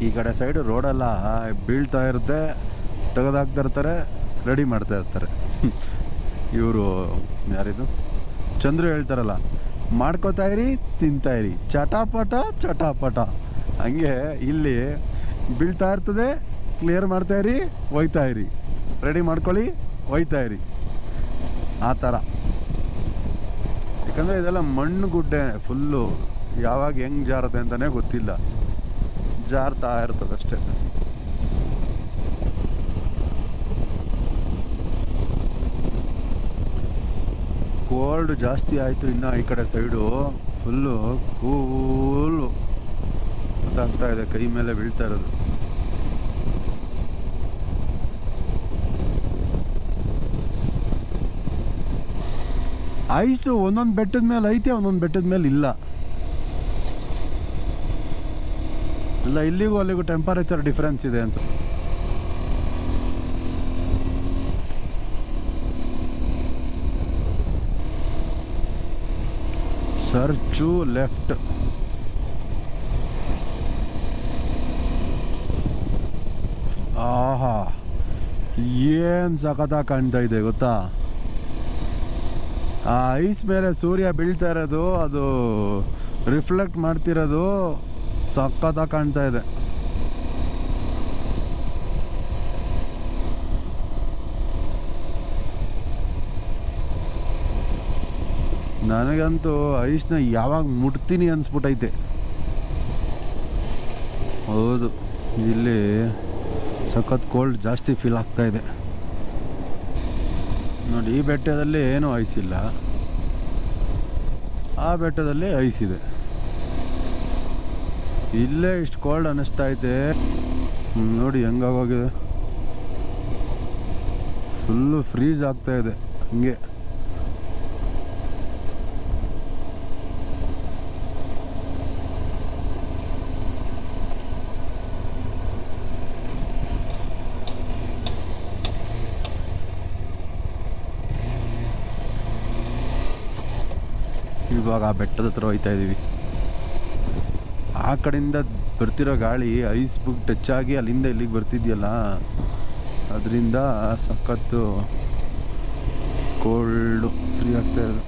ಈ ಕಡೆ ಸೈಡು ರೋಡೆಲ್ಲ ಬೀಳ್ತಾ ಇರುತ್ತೆ, ತೆಗೆದಾಕ್ತಾ ಇರ್ತಾರೆ, ರೆಡಿ ಮಾಡ್ತಾ ಇರ್ತಾರೆ. ಇವರು ಯಾರಿದು ಚಂದ್ರು ಹೇಳ್ತಾರಲ್ಲ, ಮಾಡ್ಕೋತಾಯಿರಿ ತಿಂತಾಯಿರಿ, ಚಟಾಪಟ ಚಟಾಪಟ. ಹಂಗೆ ಇಲ್ಲಿ ಬೀಳ್ತಾ ಇರ್ತದೆ, ಕ್ಲಿಯರ್ ಮಾಡ್ತಾಯಿರಿ, ಒಯ್ತಾಯಿರಿ, ರೆಡಿ ಮಾಡ್ಕೊಳ್ಳಿ, ಒಯ್ತಾಯಿರಿ, ಆ ಥರ. ಯಾಕಂದರೆ ಇದೆಲ್ಲ ಮಣ್ಣು ಗುಡ್ಡೆ ಫುಲ್ಲು, ಯಾವಾಗ ಹೆಂಗೆ ಜಾರುತ್ತೆ ಅಂತಲೇ ಗೊತ್ತಿಲ್ಲ, ಜಾರ್ತಾ ಇರ್ತದಷ್ಟೇ. ಕೋಲ್ಡ್ ಜಾಸ್ತಿ ಆಯಿತು. ಇನ್ನು ಈ ಕಡೆ ಸೈಡು ಫುಲ್ಲು ಕೂಲು ಗೊತ್ತಾಗ್ತಾ ಇದೆ, ಕೈ ಮೇಲೆ ಬೀಳ್ತಾ ಇರೋದು. ಐಸು ಒಂದೊಂದು ಬೆಟ್ಟದ ಮೇಲೆ ಐತೆ, ಒಂದೊಂದು ಬೆಟ್ಟದ ಮೇಲೆ ಇಲ್ಲ. ಇಲ್ಲ, ಇಲ್ಲಿಗೂ ಅಲ್ಲಿಗೂ ಟೆಂಪರೇಚರ್ ಡಿಫ್ರೆನ್ಸ್ ಇದೆ ಅನ್ಸುತ್ತೆ. Search left. ಆಹಾ, ಏನು ಸಖತ್ತಾಗಿ ಕಾಣ್ತಾ ಇದೆ ಗೊತ್ತಾ. ಆ ಐಸ್ ಮೇಲೆ ಸೂರ್ಯ ಬೀಳ್ತಾ ಇರೋದು, ಅದು ರಿಫ್ಲೆಕ್ಟ್ ಮಾಡ್ತಿರೋದು ಸಖತ್ತಾಗಿ ಕಾಣ್ತಾ ಇದೆ. ನನಗಂತೂ ಐಸ್ನ ಯಾವಾಗ ಮುಟ್ತೀನಿ ಅನಿಸ್ಬಿಟ್ಟೈತೆ. ಹೌದು, ಇಲ್ಲಿ ಸಖತ್ ಕೋಲ್ಡ್ ಜಾಸ್ತಿ ಫೀಲ್ ಆಗ್ತಾ ಇದೆ ನೋಡಿ. ಈ ಬೆಟ್ಟದಲ್ಲಿ ಏನೂ ಐಸ್ ಇಲ್ಲ, ಆ ಬೆಟ್ಟದಲ್ಲಿ ಐಸ್ ಇದೆ. ಇಲ್ಲೇ ಇಷ್ಟು ಕೋಲ್ಡ್ ಅನ್ನಿಸ್ತಾ ಐತೆ ನೋಡಿ, ಹೆಂಗಾಗೋಗಿದೆ, ಫುಲ್ಲು ಫ್ರೀಜ್ ಆಗ್ತಾ ಇದೆ ಹಂಗೆ. ಇವಾಗ ಆ ಬೆಟ್ಟದ ಹತ್ರ ಹೋಗ್ತಾ ಇದ್ದೀವಿ. ಆ ಕಡೆಯಿಂದ ಬರ್ತಿರೋ ಗಾಳಿ ಐಸ್ ಬುಕ್ ಟಚ್ ಆಗಿ ಅಲ್ಲಿಂದ ಇಲ್ಲಿಗೆ ಬರ್ತಿದೆಯಲ್ಲ, ಅದರಿಂದ ಸಖತ್ತು ಕೋಲ್ಡು ಫ್ರೀ ಆಗ್ತಾ ಇದೆ.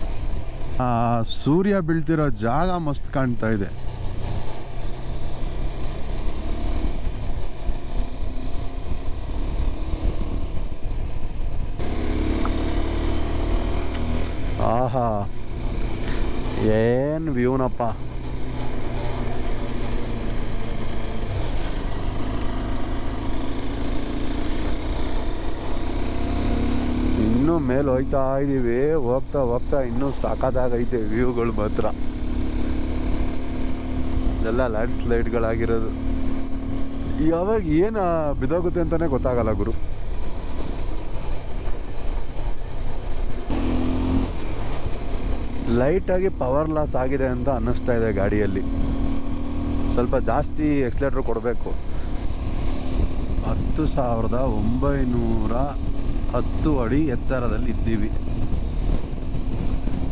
ಆ ಸೂರ್ಯ ಬೀಳ್ತಿರೋ ಜಾಗ ಮಸ್ತ್ ಕಾಣ್ತಾ ಇದೆ. ಆಹಾ, ಏನು ವ್ಯೂನಪ್ಪ. ಇನ್ನೂ ಮೇಲೆ ಹೋಗ್ತಾ ಇದ್ದೀವಿ, ಹೋಗ್ತಾ ಹೋಗ್ತಾ ಇನ್ನೂ ಸಾಕಾದಾಗೈತೆ ವ್ಯೂಗಳು ಮಾತ್ರ. ಇದೆಲ್ಲ ಲ್ಯಾಂಡ್ ಸ್ಲೈಡ್ಗಳಾಗಿರೋದು. ಯಾವಾಗ ಏನು ಬಿದೋಗುತ್ತೆ ಅಂತಲೇ ಗೊತ್ತಾಗಲ್ಲ ಗುರು. ಲೈಟಾಗಿ ಪವರ್ ಲಾಸ್ ಆಗಿದೆ ಅಂತ ಅನ್ನಿಸ್ತಾ ಇದೆ ಗಾಡಿಯಲ್ಲಿ. ಸ್ವಲ್ಪ ಜಾಸ್ತಿ ಎಕ್ಸ್ಲೇಟ್ರ್ ಕೊಡಬೇಕು. 10,910 ಅಡಿ ಎತ್ತರದಲ್ಲಿ ಇದ್ದೀವಿ.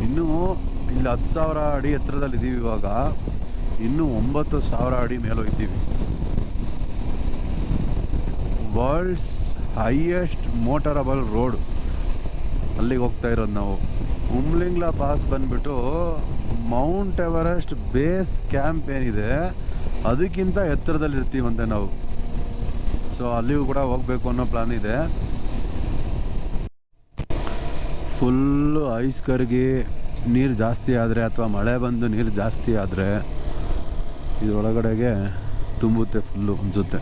ಇನ್ನೂ ಇಲ್ಲಿ 10,000 ಅಡಿ ಎತ್ತರದಲ್ಲಿ ಇದ್ದೀವಿ. ಇವಾಗ ಇನ್ನೂ 9,000 ಅಡಿ ಮೇಲೋಗಿದ್ದೀವಿ. ವರ್ಲ್ಡ್ಸ್ ಹೈಯೆಸ್ಟ್ ಮೋಟರಬಲ್ ರೋಡ್, ಅಲ್ಲಿಗೆ ಹೋಗ್ತಾ ಇರೋದು ನಾವು. ಉಮ್ಲಿಂಗ್ಲಾ ಪಾಸ್ ಬಂದ್ಬಿಟ್ಟು ಮೌಂಟ್ ಎವರೆಸ್ಟ್ ಬೇಸ್ ಕ್ಯಾಂಪ್ ಏನಿದೆ ಅದಕ್ಕಿಂತ ಎತ್ತರದಲ್ಲಿ ಇರ್ತೀವಂತೆ ನಾವು. ಸೊ ಅಲ್ಲಿಗೂ ಕೂಡ ಹೋಗಬೇಕು ಅನ್ನೋ ಪ್ಲಾನ್ ಇದೆ. ಫುಲ್ಲು ಐಸ್ ಕರಗಿ ನೀರು ಜಾಸ್ತಿ ಆದರೆ ಅಥವಾ ಮಳೆ ಬಂದು ನೀರು ಜಾಸ್ತಿ ಆದರೆ ಇದರೊಳಗಡೆಗೆ ತುಂಬುತ್ತೆ ಫುಲ್ಲು ಅನಿಸುತ್ತೆ.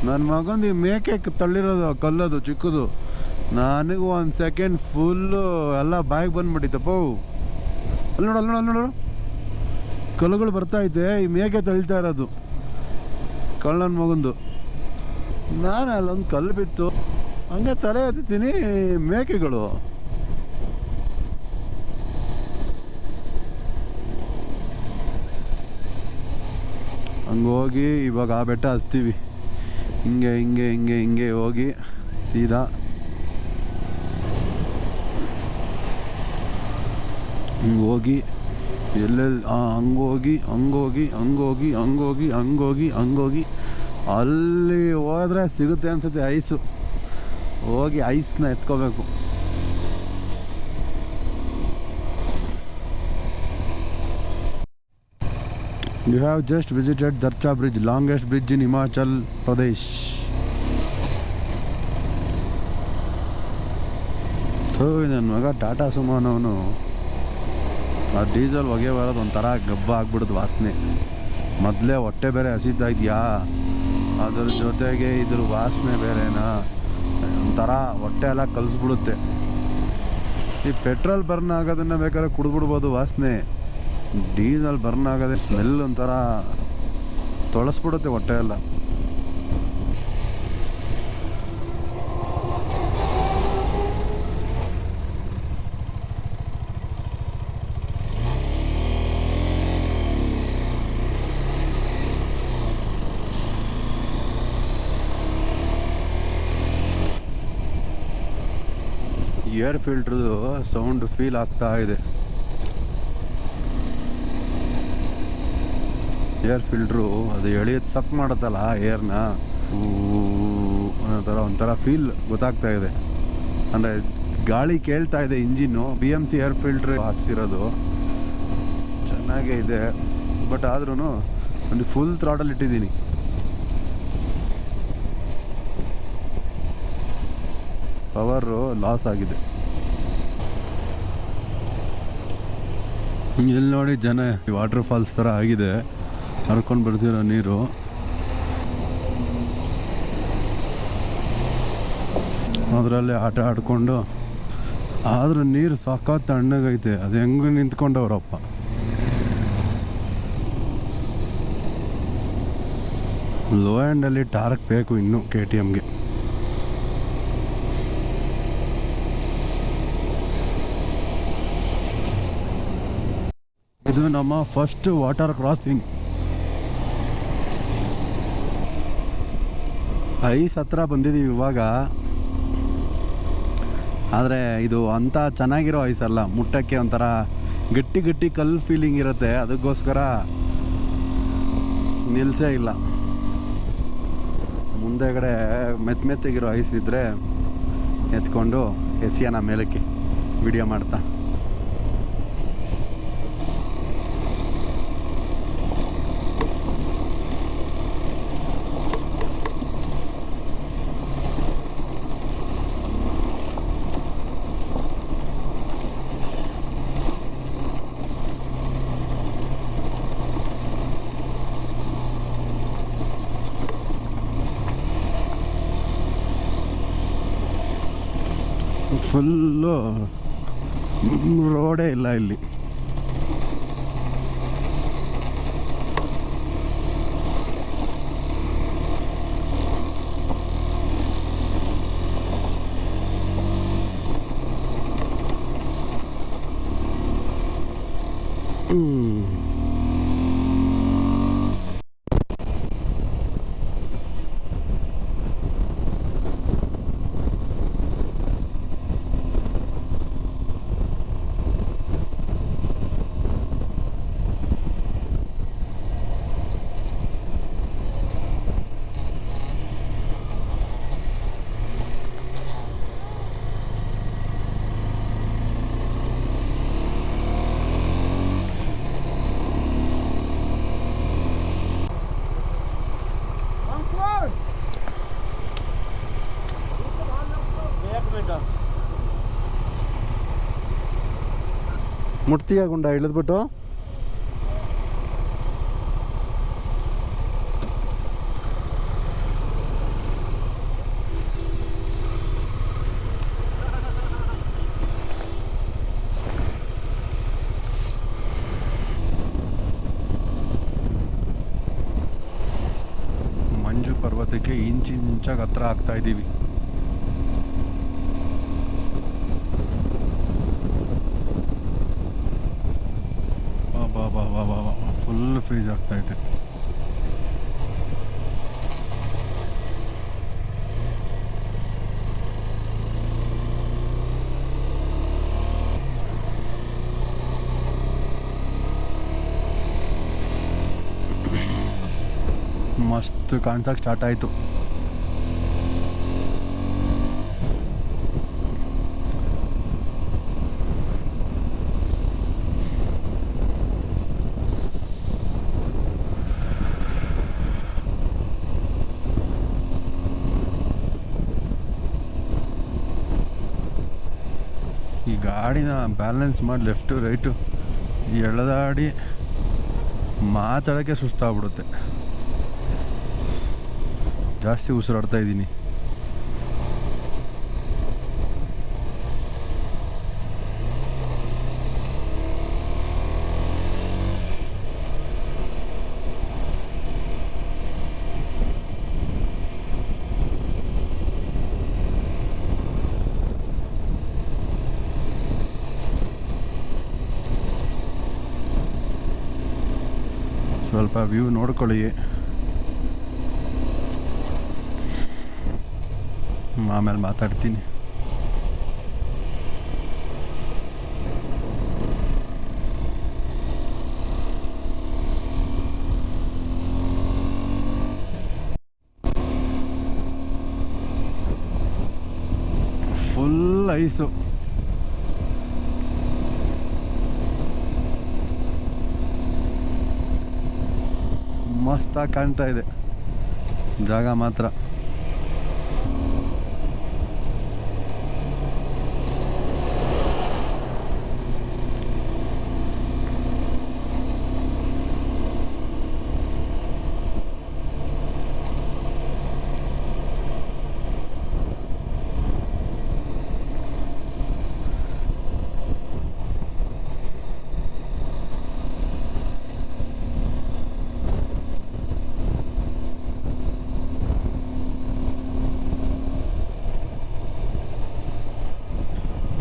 ನನ್ನ ಮಗಂದು ಈ ಮೇಕೆ ತಳ್ಳಿರೋದು ಕಲ್ಲದು ಚಿಕ್ಕದು, ನನಗೂ ಒಂದು ಸೆಕೆಂಡ್ ಫುಲ್ಲು ಎಲ್ಲ ಬಾಯಿಗೆ ಬಂದ್ಬಿಟ್ಟಿತ್ತಪ್ಪ. ಅಲ್ಲಿ ನೋಡು, ಅಲ್ಲಿ ನೋಡು, ಅಲ್ಲಿ ನೋಡು, ಕಲ್ಲುಗಳು ಬರ್ತೈತೆ. ಈ ಮೇಕೆ ತಳ್ತಾ ಇರೋದು ಕಳ್ಳನ ಮಗಂದು. ನಾನು ಅಲ್ಲೊಂದು ಕಲ್ಲು ಬಿತ್ತು, ಹಂಗೆ ತಲೆ ಎತ್ತೀನಿ, ಮೇಕೆಗಳು. ಹಂಗೆ ಹೋಗಿ ಇವಾಗ ಆ ಬೆಟ್ಟ ಹತ್ತೀವಿ. ಹಿಂಗೆ ಹಿಂಗೆ ಹಿಂಗೆ ಹಿಂಗೆ ಹೋಗಿ ಸೀದಾ ಹಿಂಗೆ ಹೋಗಿ ಎಲ್ಲೆಲ್ಲಿ ಹಂಗೋಗಿ ಹಂಗೋಗಿ ಹಂಗೋಗಿ ಹಂಗೋಗಿ ಹಂಗೋಗಿ ಹಂಗೋಗಿ ಅಲ್ಲಿ ಹೋದ್ರೆ ಸಿಗುತ್ತೆ ಅನ್ಸುತ್ತೆ ಐಸು. ಹೋಗಿ ಐಸ್ನ ಎತ್ಕೋಬೇಕು. You have just visited Darcha bridge, longest bridge in Himachal Pradesh. ನನ್ನ ಮಗ ಟಾಟಾ ಸುಮೋನವನು ಆ ಡೀಸೆಲ್ ಹೊಗೆ ಬರೋದು ಒಂಥರ ಗಬ್ಬ ಆಗ್ಬಿಡೋದು ವಾಸನೆ. ಮೊದಲೇ ಹೊಟ್ಟೆ ಬೇರೆ ಹಸಿತಾ ಇದೆಯಾ, ಅದ್ರ ಜೊತೆಗೆ ಇದ್ರ ವಾಸನೆ ಬೇರೆನಾ, ಒಂಥರ ಹೊಟ್ಟೆ ಎಲ್ಲ ಕಲಿಸ್ಬಿಡುತ್ತೆ. ಈ ಪೆಟ್ರೋಲ್ ಬರ್ನ್ ಆಗೋದನ್ನು ಬೇಕಾದ್ರೆ ಕುಡಿದ್ಬಿಡ್ಬೋದು ವಾಸನೆ, ಡೀಸೆಲ್ ಬರ್ನ್ ಆಗೋದೇ ಸ್ಮೆಲ್ ಒಂಥರ ತೊಳಸ್ಬಿಡುತ್ತೆ ಹೊಟ್ಟೆ ಎಲ್ಲ. ಏರ್ ಫಿಲ್ಟ್ರದು ಸೌಂಡ್ ಫೀಲ್ ಆಗ್ತಾ ಇದೆ. ಏರ್ ಫಿಲ್ಟ್ರು ಅದು ಎಳೆಯೋದು ಸಕ್ ಮಾಡುತ್ತಲ್ಲ ಏರ್ನ, ಒಂಥರ ಫೀಲ್ ಗೊತ್ತಾಗ್ತಾ ಇದೆ. ಅಂದರೆ ಗಾಳಿ ಕೇಳ್ತಾ ಇದೆ ಇಂಜಿನ್ನು. BMC ಏರ್ ಫಿಲ್ಟ್ರ್ ಹಾಕ್ಸಿರೋದು ಚೆನ್ನಾಗೇ ಇದೆ. ಬಟ್ ಆದ್ರೂ ಒಂದು ಫುಲ್ ಥ್ರಾಟಲ್ ಇಟ್ಟಿದ್ದೀನಿ. ಪವರು ಲಾಸ್ ಆಗಿದೆ. ಇಲ್ಲಿ ನೋಡಿ ಜನ ವಾಟರ್ ಫಾಲ್ಸ್ ಥರ ಆಗಿದೆ, ಹರ್ಕೊಂಡು ಬರ್ತಿರೋ ನೀರು. ಅದರಲ್ಲಿ ಆಟ ಆಡಿಕೊಂಡು, ಆದರೂ ನೀರು ಸಾಕಾತ್ ತಣ್ಣಗೈತೆ. ಅದು ಹೆಂಗೆ ನಿಂತ್ಕೊಂಡವ್ರಪ್ಪ. ಲೋ ಆ್ಯಂಡಲ್ಲಿ ಟಾರ್ಕ್ ಬೇಕು ಇನ್ನು KTMಗೆ. ಇದು ನಮ್ಮ ಫಸ್ಟ್ ವಾಟರ್ ಕ್ರಾಸಿಂಗ್. ಐಸ್ ಹತ್ರ ಬಂದಿದ್ದೀವಿ ಇವಾಗ. ಆದರೆ ಇದು ಅಂಥ ಚೆನ್ನಾಗಿರೋ ಐಸ್ ಅಲ್ಲ, ಮುಟ್ಟಕ್ಕೆ ಒಂಥರ ಗಟ್ಟಿ ಗಟ್ಟಿ ಕಲ್ಲು ಫೀಲಿಂಗ್ ಇರುತ್ತೆ. ಅದಕ್ಕೋಸ್ಕರ ನಿಲ್ಲಿಸೇ ಇಲ್ಲ. ಮುಂದೆಗಡೆ ಮೆತ್ತಗಿರೋ ಐಸ್ ಇದ್ದರೆ ಎತ್ಕೊಂಡು ಎಸಿಯೋಣ ಮೇಲಕ್ಕೆ ವಿಡಿಯೋ ಮಾಡ್ತಾ. ಫುಲ್ಲು ರೋಡೇ ಇಲ್ಲ ಇಲ್ಲಿ. ಮುಟ್ತೀಯ ಗುಂಡ ಇಳಿದ್ಬಿಟ್ಟು ಮಂಜು ಪರ್ವತಕ್ಕೆ ಇಂಚಾಗಿ ಹತ್ರ ಆಗ್ತಾ ಇದ್ದೀವಿ. ಫುಲ್ ಫ್ರೀಜ್ ಆಗ್ತೈತೆ. ಮಸ್ತ್ ಕಾಣ್ಸೋಕೆ ಸ್ಟಾರ್ಟ್ ಆಯಿತು. ಈ ಗಾಡಿನ ಬ್ಯಾಲೆನ್ಸ್ ಮಾಡಿ ಲೆಫ್ಟು ರೈಟು ಎಳೆದಾಡಿ ಮಾತಾಡೋಕ್ಕೆ ಸುಸ್ತಾಗ್ಬಿಡುತ್ತೆ. ಜಾಸ್ತಿ ಉಸಿರಾಡ್ತಾ ಇದ್ದೀನಿ. ಸ್ವಲ್ಪ ವ್ಯೂ ನೋಡ್ಕೊಳ್ಳಿ, ಆಮೇಲೆ ಮಾತಾಡ್ತೀನಿ. Full ice. ಮಸ್ತಾಗಿ ಕಾಣ್ತಾ ಇದೆ ಜಾಗ ಮಾತ್ರ.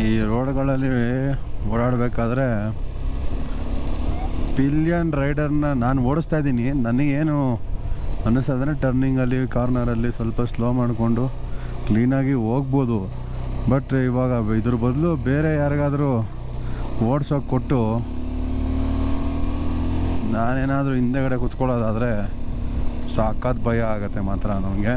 ಈ ರೋಡ್ಗಳಲ್ಲಿ ಓಡಾಡಬೇಕಾದ್ರೆ ಪಿಲಿಯನ್ ರೈಡರ್ನ ನಾನು ಓಡಿಸ್ತಾ ಇದ್ದೀನಿ. ನನಗೇನು ಅನ್ನಿಸ್ತಂದರೆ ಟರ್ನಿಂಗಲ್ಲಿ ಕಾರ್ನರಲ್ಲಿ ಸ್ವಲ್ಪ ಸ್ಲೋ ಮಾಡಿಕೊಂಡು ಕ್ಲೀನಾಗಿ ಹೋಗ್ಬೋದು. ಬಟ್ ಇವಾಗ ಇದ್ರ ಬದಲು ಬೇರೆ ಯಾರಿಗಾದರೂ ಓಡಿಸೋಕೆ ಕೊಟ್ಟು ನಾನೇನಾದರೂ ಹಿಂದೆಗಡೆ ಕೂತ್ಕೊಳ್ಳೋದಾದರೆ ಸಾಕಾದ ಭಯ ಆಗುತ್ತೆ ಮಾತ್ರ ನನಗೆ.